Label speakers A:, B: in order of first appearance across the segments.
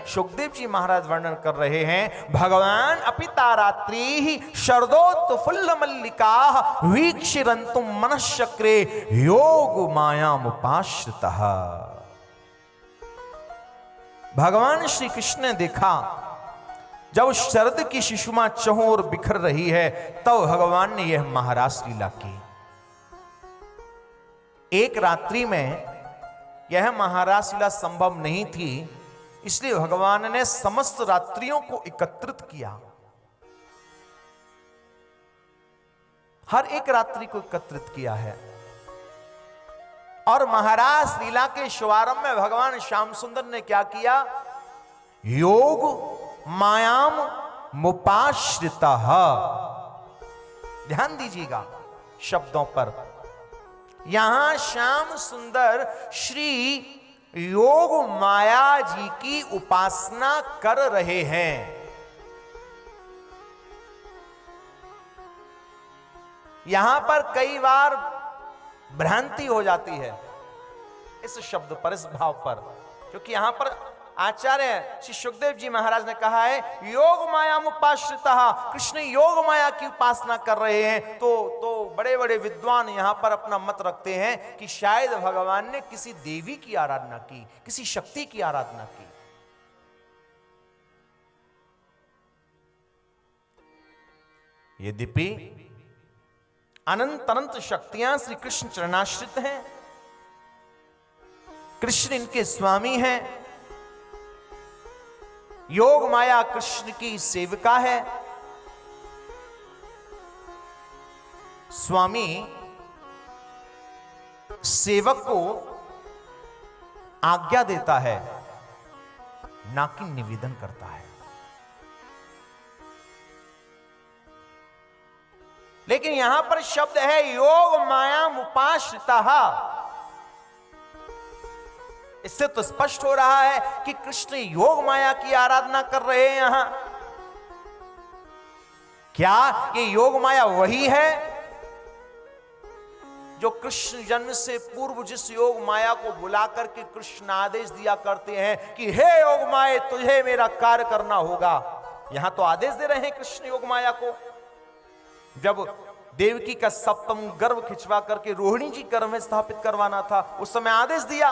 A: सुखदेव जी महाराज वर्णन कर रहे हैं, भगवान अपिता रात्रि ही शरदोत्फुल्ल मल्लिका वीक्षिरंतुम मनश्चक्रे योग मायामुपाश्रितः। भगवान श्री कृष्ण ने देखा जब शरद की शिशुमा चहों ओर बिखर रही है, तब भगवान ने यह महारास लीला की। एक रात्रि में यह महारास लीला संभव नहीं थी, इसलिए भगवान ने समस्त रात्रियों को एकत्रित किया, हर एक रात्रि को एकत्रित किया है। और महारास लीला के शुभारंभ में भगवान श्याम सुंदर ने क्या किया? योग मायाम मुपाश्रितः। ध्यान दीजिएगा शब्दों पर। यहां श्याम सुंदर श्री योग माया जी की उपासना कर रहे हैं। यहां पर कई बार भ्रांति हो जाती है इस शब्द पर, इस भाव पर, क्योंकि यहां पर आचार्य श्री सुखदेव जी महाराज ने कहा है योग माया उपाश्रितः, कृष्ण योग माया की उपासना कर रहे हैं। तो बड़े बड़े विद्वान यहां पर अपना मत रखते हैं कि शायद भगवान ने किसी देवी की आराधना की, किसी शक्ति की आराधना की। यद्यपि अनंत अनंत शक्तियां श्री कृष्ण चरणाश्रित हैं, कृष्ण इनके स्वामी हैं, योग माया कृष्ण की सेविका है। स्वामी सेवक को आज्ञा देता है, ना कि निवेदन करता है। लेकिन यहां पर शब्द है योग माया उपाश्रितः। इससे तो स्पष्ट हो रहा है कि कृष्ण योग माया की आराधना कर रहे हैं। यहां क्या ये योग माया वही है जो कृष्ण जन्म से पूर्व जिस योग माया को बुला करके कृष्ण आदेश दिया करते हैं कि हे योग माया तुझे मेरा कार्य करना होगा? यहां तो आदेश दे रहे हैं कृष्ण योग माया को। जब देवकी का सप्तम गर्भ खिंचवा करके रोहिणी जी गर्भ में स्थापित करवाना था, उस समय आदेश दिया।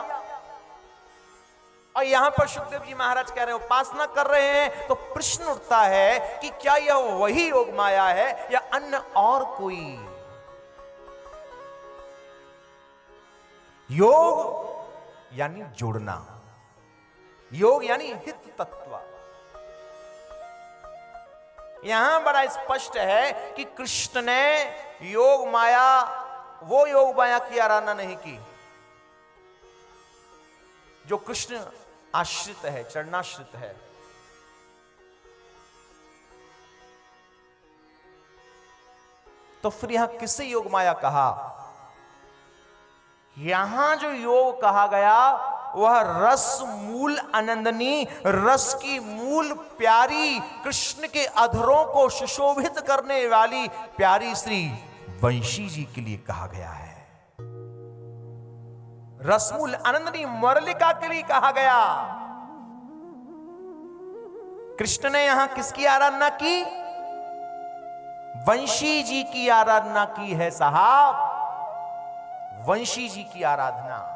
A: और यहां पर सुखदेव जी महाराज कह रहे हैं उपासना कर रहे हैं, तो प्रश्न उठता है कि क्या यह वही योग माया है या अन्य और कोई? योग यानी जोड़ना, योग यानी हित तत्व। यहां बड़ा स्पष्ट है कि कृष्ण ने योग माया, वो योग माया की आराधना नहीं की जो कृष्ण आश्रित है, चरणाश्रित है। तो फिर यहां किसे योग माया कहा? यहां जो योग कहा गया वह रस मूल आनंदनी, रस की मूल प्यारी, कृष्ण के अधरों को सुशोभित करने वाली प्यारी श्री वंशी जी के लिए कहा गया है। रसमूल आनंदनी मुरलिका के लिए कहा गया। कृष्ण ने यहां किसकी आराधना की? वंशी जी की आराधना की है साहब, वंशी जी की आराधना।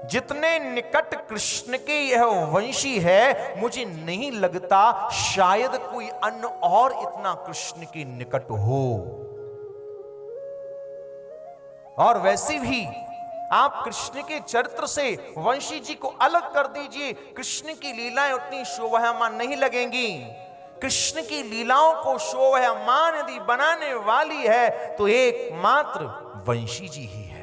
A: जितने निकट कृष्ण के यह वंशी है, मुझे नहीं लगता शायद कोई अन्य और इतना कृष्ण के निकट हो। और वैसे भी आप कृष्ण के चरित्र से वंशी जी को अलग कर दीजिए, कृष्ण की लीलाएं उतनी शोभायमान नहीं लगेंगी। कृष्ण की लीलाओं को शोभायमान यदि बनाने वाली है तो एकमात्र वंशी जी ही है।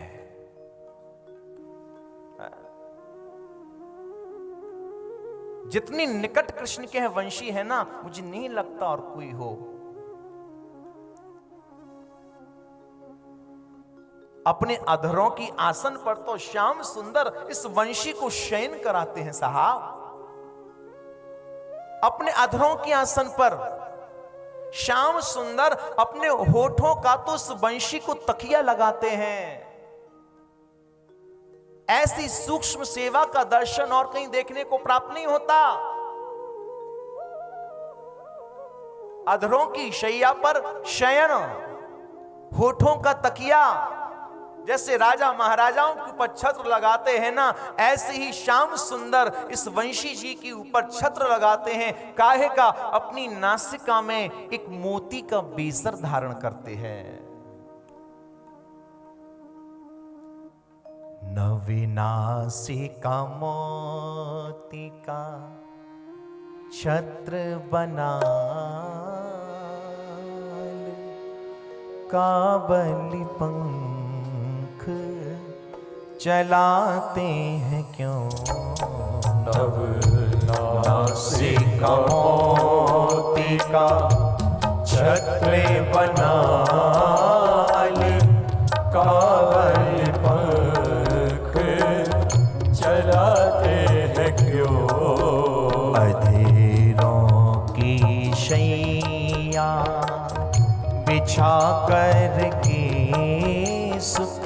A: जितनी निकट कृष्ण के हैं वंशी है ना, मुझे नहीं लगता और कोई हो। अपने अधरों की आसन पर तो श्याम सुंदर इस वंशी को शयन कराते हैं साहब। अपने अधरों की आसन पर श्याम सुंदर अपने होठों का तो उस वंशी को तकिया लगाते हैं। ऐसी सूक्ष्म सेवा का दर्शन और कहीं देखने को प्राप्त नहीं होता। अधरों की शैया पर शयन, होठों का तकिया, जैसे राजा महाराजाओं के ऊपर छत्र लगाते हैं ना, ऐसे ही श्याम सुंदर इस वंशी जी के ऊपर छत्र लगाते हैं। काहे का? अपनी नासिका में एक मोती का बेसर धारण करते हैं। नविनासिका मोती का छत्र बना, काबली पंख चलाते हैं क्यों? नवनासिका मोती का छत्र बना, काबली पंख चलाते हैं क्यों? अधेरों की शैया बिछा कर के सुख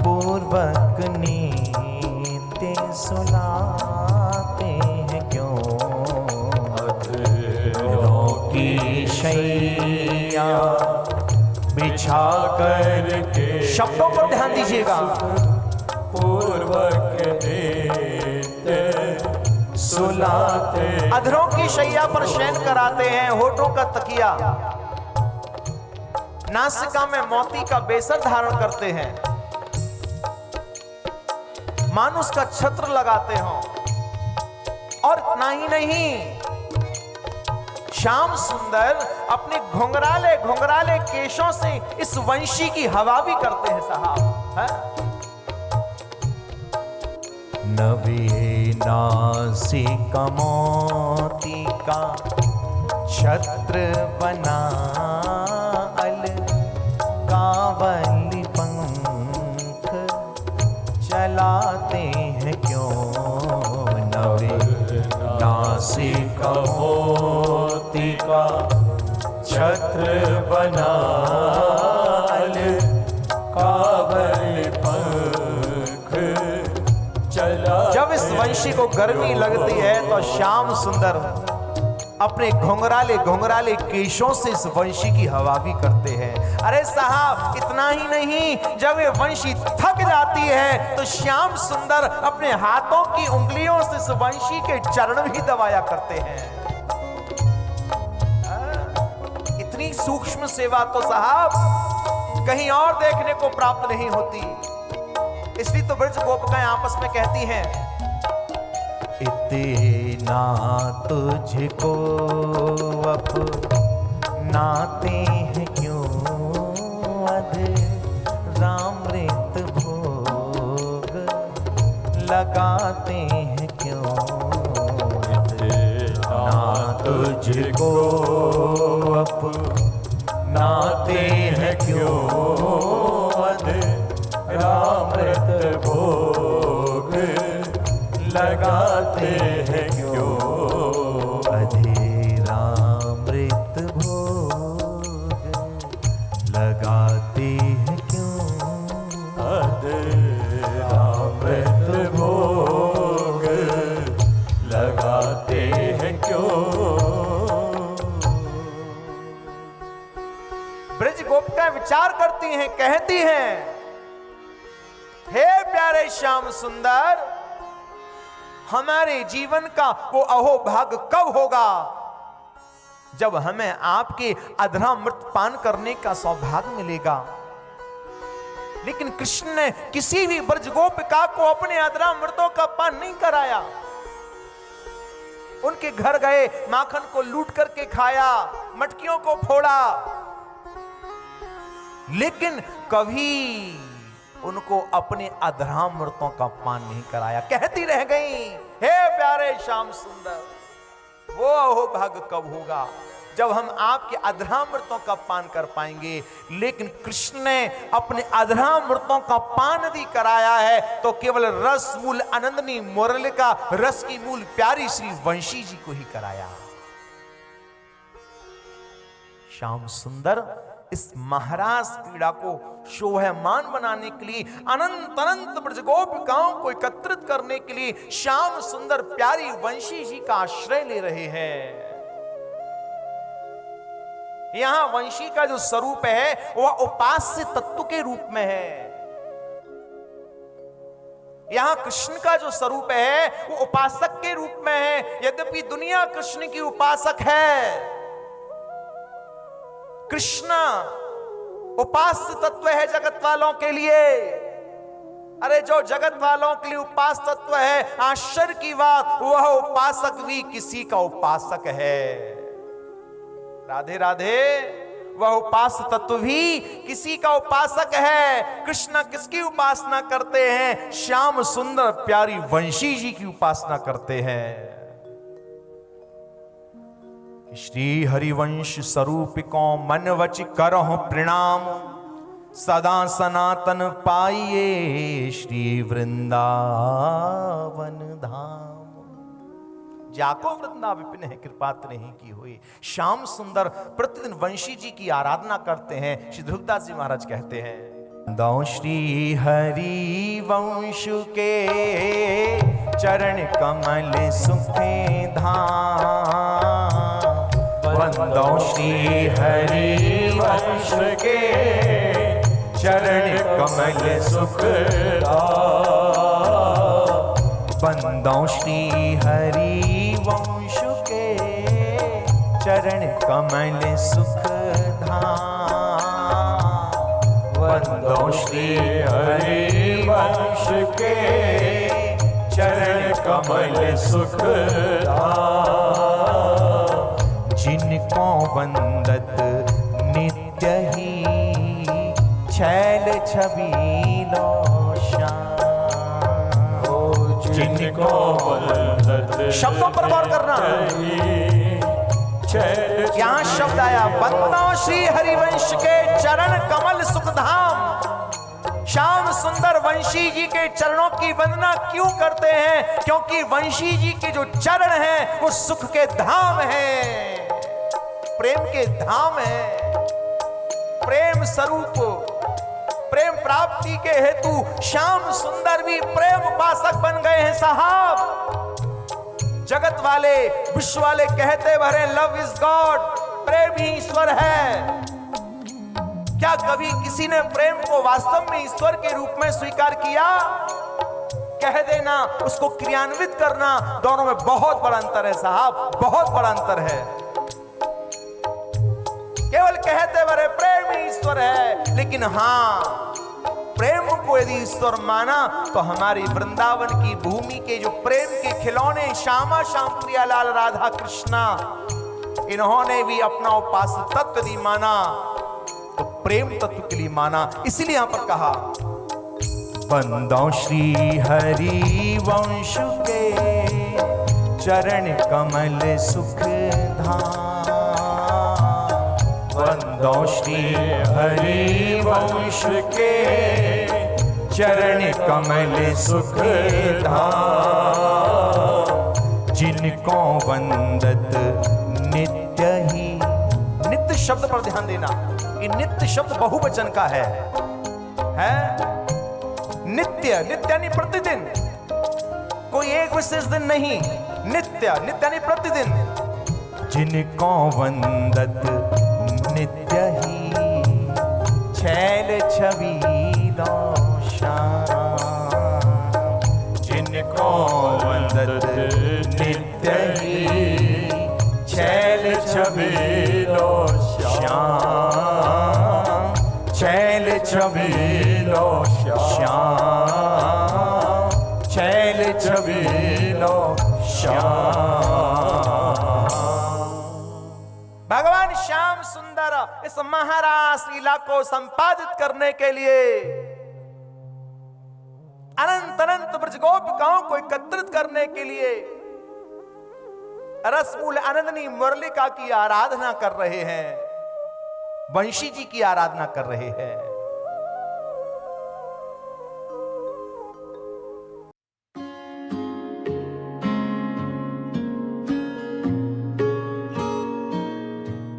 A: पूर्वक नींद सुलाते हैं क्यों? अधेरों की शैया बिछा कर के, शब्दों पर ध्यान दीजिएगा, पूर्वक नींद सुलाते। अधरों की शैया पर शयन कराते हैं, होठों का तकिया, नासिका में मोती का बेसर धारण करते हैं, मानुष का छत्र लगाते हो। और इतना ही नहीं, श्याम सुंदर अपने घुंघराले घुंघराले केशों से इस वंशी की हवा भी करते हैं साहब, है? नवीनासिका मोती का छत्र बना, कावली पंख चलाते हैं क्यों? नवीनासिका मोती का छत्र बना, कावली पंख चला। जब इस वंशी को गर्मी लगती है तो श्याम सुंदर अपने घुंघराले घुंघराले केशों से इस वंशी की हवा भी करते हैं। अरे साहब, इतना ही नहीं, जब ये वंशी थक जाती है तो श्याम सुंदर अपने हाथों की उंगलियों से इस वंशी के चरण भी दबाया करते हैं। इतनी सूक्ष्म सेवा तो साहब कहीं और देखने को प्राप्त नहीं होती। इसलिए तो ब्रज गोपिकाएं आपस में कहती हैं, इतना तुझको अपनाते हैं क्यों? अधरामृत भोग लगाते हैं क्यों? इतना तुझको अपनाते हैं क्यों? अधरामृत भोग लगाते हैं क्यों? अधेरामृत भोग लगाते हैं क्यों? अधेरामृत भोग लगाते हैं क्यों? ब्रज गोपिकाएं विचार करती हैं, कहती हैं, हे प्यारे श्याम सुंदर, हमारे जीवन का वो अहोभाग्य कब होगा जब हमें आपके अधरामृत पान करने का सौभाग्य मिलेगा। लेकिन कृष्ण ने किसी भी ब्रज गोपिका को अपने अधरामृतों का पान नहीं कराया। उनके घर गए, माखन को लूट करके खाया, मटकियों को फोड़ा, लेकिन कभी उनको अपने अधरामृतों का पान नहीं कराया। कहती रह गई, हे प्यारे श्याम सुंदर, वो अहोभाग्य कब होगा जब हम आपके अधरामृतों का पान कर पाएंगे। लेकिन कृष्ण ने अपने अधरामृतों का पान भी कराया है तो केवल रस मूल आनंदनी मुरली का रस की मूल प्यारी श्री वंशी जी को ही कराया। श्याम सुंदर इस महारास क्रीड़ा को शोभायमान बनाने के लिए, अनंत अनंत ब्रजगोपिकाओं को एकत्रित करने के लिए श्याम सुंदर प्यारी वंशी जी का आश्रय ले रहे हैं। यहां वंशी का जो स्वरूप है वह उपास्य तत्व के रूप में है। यहां कृष्ण का जो स्वरूप है वो उपासक के रूप में है। यद्यपि दुनिया कृष्ण की उपासक है, कृष्ण उपास्य तत्व है जगत वालों के लिए। अरे जो जगत वालों के लिए उपास तत्व है, आश्चर्य की बात, वह उपासक भी किसी का उपासक है। राधे राधे। वह उपास तत्व भी किसी का उपासक है। कृष्ण किसकी उपासना करते हैं? श्याम सुंदर प्यारी वंशी जी की उपासना करते हैं। श्री हरिवंश स्वरूपिको मन वच करहु प्रणाम, सदा सनातन पाइए श्री वृंदावन धाम। जाको वृंदा विपिन है कृपा नहीं की हुई। श्याम सुंदर प्रतिदिन वंशी जी की आराधना करते हैं। श्री ध्रुवदास जी महाराज कहते हैं, दो श्री हरि वंश के चरण कमल सुखे धाम, वंदो श्री हरि वंश के चरण कमल सुख बंदो श्री हरि वंश के चरण कमल सुख धाम, वंदो श्री हरि वंश के चरण कमल सुख धाम। जिनको वंदत नित्य ही छैल छबीलो श्याम, जिनको वंदत। शब्दों पर गौर करना, यहां शब्द आया वंदो श्री हरिवंश के चरण कमल सुखधाम। श्याम सुंदर वंशी जी के चरणों की वंदना क्यों करते हैं? क्योंकि वंशी जी के जो चरण हैं वो सुख के धाम हैं, प्रेम के धाम हैं। प्रेम स्वरूप, प्रेम प्राप्ति के हेतु श्याम सुंदर भी प्रेम उपासक बन गए हैं साहब। जगत वाले विश्व वाले कहते भरे लव इज गॉड, प्रेम ही ईश्वर है। क्या कभी किसी ने प्रेम को वास्तव में ईश्वर के रूप में स्वीकार किया? कह देना, उसको क्रियान्वित करना, दोनों में बहुत बड़ा अंतर है साहब, बहुत बड़ा अंतर है। केवल कहते भरे प्रेम ही ईश्वर है, लेकिन हां, प्रेम को यदि ईश्वर माना तो हमारी वृंदावन की भूमि के जो प्रेम के खिलौने श्यामा श्याम प्रियालाल राधा कृष्णा, इन्होंने भी अपना उपास्य तत्व यदि माना तो प्रेम तत्व के लिए माना। इसलिए यहां पर कहा वंदो श्री हरि वंश के चरण कमल सुख धाम, वंदो श्री हरि वंश के चरण कमल सुख धाम। जिनको वंदत नित्य ही, नित्य शब्द पर ध्यान देना, ये नित्य शब्द बहुवचन का है नित्य, नित्य यानी प्रतिदिन, कोई एक विशेष दिन नहीं, नित्य, नित्य यानी प्रतिदिन। जिनको वंदत नित्य ही छैल छबीलो श्याम, जिनको वंदत नित्य ही छैल छबीलो श्याम, छैल छबीलो श्याम, छैल छबीलो श्याम। भगवान श्याम सुंदर इस महारास लीला को संपादित करने के लिए अनंत अनंत ब्रजगोपिकाओं को एकत्रित करने के लिए रसमूल आनंदनी मुरलिका की आराधना कर रहे हैं, वंशी जी की आराधना कर रहे हैं।